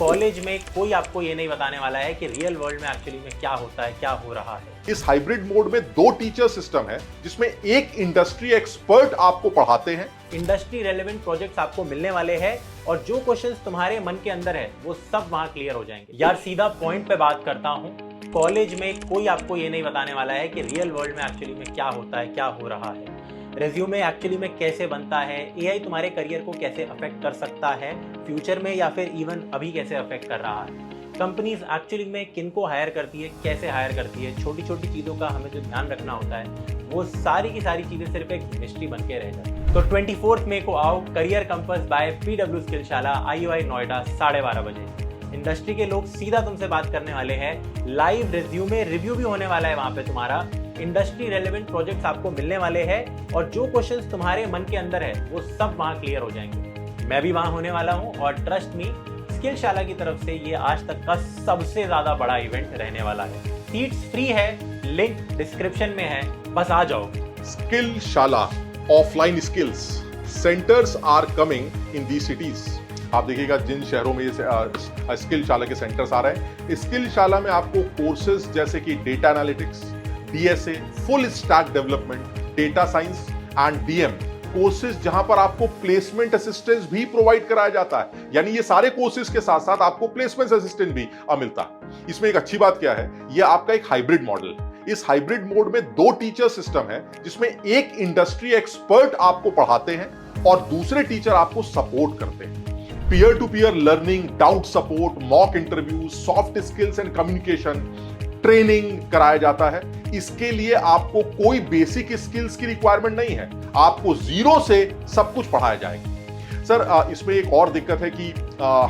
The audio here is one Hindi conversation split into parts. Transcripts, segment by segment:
कॉलेज में कोई आपको ये नहीं बताने वाला है कि रियल वर्ल्ड में एक्चुअली में क्या होता है, क्या हो रहा है। इस हाइब्रिड मोड में 2 टीचर सिस्टम है, जिसमें एक इंडस्ट्री एक्सपर्ट आपको पढ़ाते हैं। इंडस्ट्री रेलेवेंट प्रोजेक्ट्स आपको मिलने वाले हैं और जो क्वेश्चंस तुम्हारे मन के अंदर है वो सब वहां क्लियर हो जाएंगे। यार सीधा पॉइंट पे बात करता हूँ, कॉलेज में कोई आपको ये नहीं बताने वाला है कि रियल वर्ल्ड में एक्चुअली में क्या होता है, क्या हो रहा है, रेज्यूमे एक्चुअली में कैसे बनता है, एआई तुम्हारे करियर को कैसे अफेक्ट कर सकता है फ्यूचर में, या फिर इवन अभी कैसे अफेक्ट कर रहा है, कंपनीज एक्चुअली में किनको हायर करती है, कैसे हायर करती है, छोटी छोटी चीज़ों का हमें जो ध्यान रखना होता है वो सारी की सारी चीज़ें सिर्फ एक मिस्ट्री बन के रह जाती। तो 24 मई को आओ career compass by PW Skillshala IOI Noida 12:30 बजे। इंडस्ट्री के लोग सीधा तुमसे बात करने वाले हैं, लाइव रिज्यूमे रिव्यू भी होने वाला है वहाँ पे तुम्हारा, इंडस्ट्री रेलेवेंट प्रोजेक्ट्स आपको मिलने वाले हैं और जो क्वेश्चंस तुम्हारे मन के अंदर है वो सब वहाँ क्लियर हो जाएंगे। मैं भी वहाँ होने वाला हूँ और ट्रस्ट मी, स्किलशाला की तरफ से ये आज तक का सबसे ज्यादा बड़ा इवेंट रहने वाला है। सीट्स फ्री है, लिंक डिस्क्रिप्शन में है, बस आ जाओ। Skillshala offline skills centres are coming in the cities. आप देखिएगा जिन शहरों में स्किलशाला के सेंटर्स आ रहे हैं, स्किलशाला में आपको कोर्सेज जैसे कि data analytics, DSA, full stack development, data science and DM courses, जहां पर आपको प्लेसमेंट असिस्टेंस भी प्रोवाइड कराया जाता है। यानी ये सारे कोर्सेज के साथ साथ आपको प्लेसमेंट असिस्टेंट भी मिलता है। इसमें एक अच्छी बात क्या है, ये आपका एक हाइब्रिड मॉडल। इस हाइब्रिड मोड में 2 टीचर सिस्टम है, जिसमें एक इंडस्ट्री एक्सपर्ट आपको पढ़ाते हैं और दूसरे टीचर आपको सपोर्ट करते हैं। Peer to peer learning, doubt support, mock interview, soft skills and communication training कराया जाता है। इसके लिए आपको कोई बेसिक स्किल्स की रिक्वायरमेंट नहीं है, आपको जीरो से सब कुछ पढ़ाया जाएगा। सर इसमें एक और दिक्कत है कि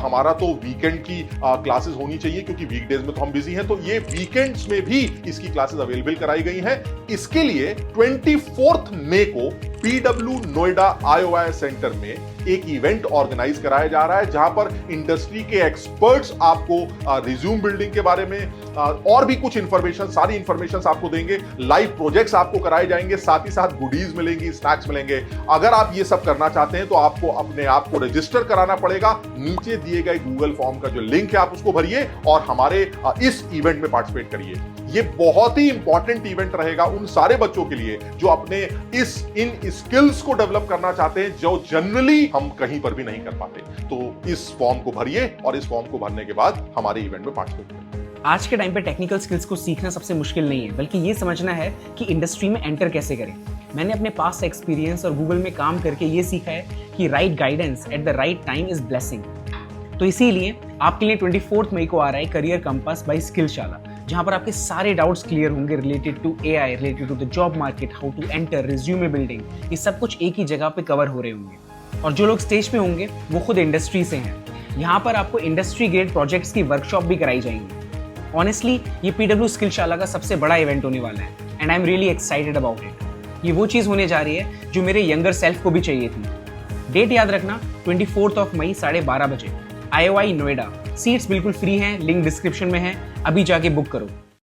हमारा तो वीकेंड की क्लासेस होनी चाहिए, क्योंकि वीकडेज में तो हम बिजी हैं, तो ये वीकेंड्स में भी इसकी क्लासेस अवेलेबल कराई गई हैं। इसके लिए 24 मई को PW नोएडा IOI सेंटर में एक इवेंट ऑर्गेनाइज कराया जा रहा है, जहां पर इंडस्ट्री के एक्सपर्ट्स आपको रिज्यूम बिल्डिंग के बारे में और भी कुछ इंफॉर्मेशन, सारी इंफॉर्मेशन आपको देंगे। लाइव प्रोजेक्ट्स आपको कराए जाएंगे, साथ ही साथ गुडीज मिलेंगी, स्नैक्स मिलेंगे। अगर आप ये सब करना चाहते हैं तो आपको अपने आप को रजिस्टर कराना पड़ेगा। नीचे दिए गए गूगल फॉर्म का जो लिंक है आप उसको भरिए और हमारे इस इवेंट में पार्टिसिपेट करिए। ये बहुत ही इंपॉर्टेंट इवेंट रहेगा उन सारे बच्चों के लिए जो अपने इन स्किल्स को डेवलप करना चाहते हैं, जो जनरली हम कहीं पर भी नहीं कर पाते। तो इस फॉर्म को भरिए और इस फॉर्म को भरने के बाद हमारे इवेंट में पार्टिसिपेट करिए। आज के टाइम पे टेक्निकल स्किल्स को सीखना सबसे मुश्किल नहीं है, बल्कि ये समझना है कि इंडस्ट्री में एंटर कैसे करें। मैंने अपने पास्ट एक्सपीरियंस और गूगल में काम करके ये सीखा है कि right guidance at the right time is blessing. तो इसीलिए आपके लिए 24 मई को आ रहा है करियर कंपास बाय स्किलशाला, जहां पर आपके सारे डाउट्स क्लियर होंगे related to AI, related to the job market, how to enter, resume building. ये सब कुछ एक ही जगह पे कवर हो रहे होंगे और जो लोग स्टेज पे होंगे वो खुद इंडस्ट्री से हैं। यहाँ पर आपको इंडस्ट्री ग्रेड प्रोजेक्ट्स की वर्कशॉप भी कराई जाएंगी। ऑनेस्टली ये PW स्किलशाला का सबसे बड़ा इवेंट होने वाला है and I am really excited about it. ये वो चीज़ होने जा रही है जो मेरे यंगर सेल्फ को भी चाहिए थी। डेट याद रखना, 24 मई 12:30 बजे, IOI नोएडा। सीट्स बिल्कुल फ्री हैं, लिंक डिस्क्रिप्शन में है, अभी जाके बुक करो।